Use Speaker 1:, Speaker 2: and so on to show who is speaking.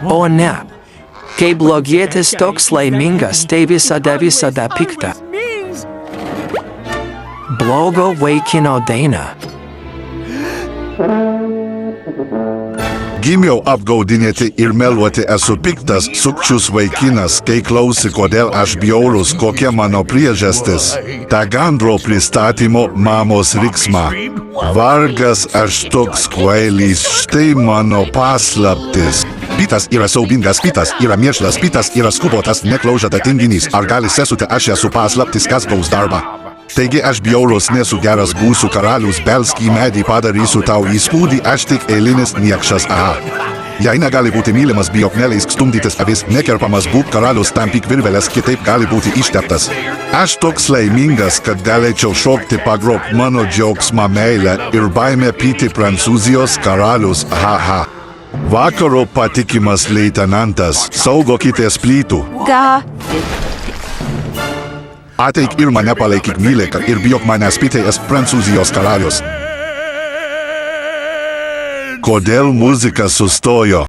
Speaker 1: O ne, kai blogietis toks laimingas, tai visada pikta. Blogo vaikino daina.
Speaker 2: Gimiau apgaudinėti ir meluoti, esu piktas, sukčius vaikinas, kai klausi, kodėl aš bjaurus, kokia mano priežastis. Ta gandro pristatymo mamos riksma. Vargas aš toks kvailys, štai mano paslaptis. Pitas yra siaubingas, pitas yra mėšlas, pitas yra skubotas, neklaužada tinginys. Ar gali sesute, aš esu paslaptis, kas gaus darbą. Taigi aš bjaurus nesu geras, būsiu karalius, belskį medį padarysiu tau įspūdį, aš tik eilinis niekšas, aha. Jei negali būti mylimas, bijok neleisk stumdytis avis, nekerpamas būk karalius, tampyk virvelės, kitaip gali būti išteptas. Aš toks laimingas, kad galėčiau šokti pagrob mano džiaugsmą meilę ir baimę pyti Prancūzijos karalius, aha. Vakaro patikimas leitenantas, saugokitės plytų. Ateik ir mane palaikyk, mylėk ir bijok manęs, pitėjas Prancūzijos karalius. Kodėl muzika sustojo?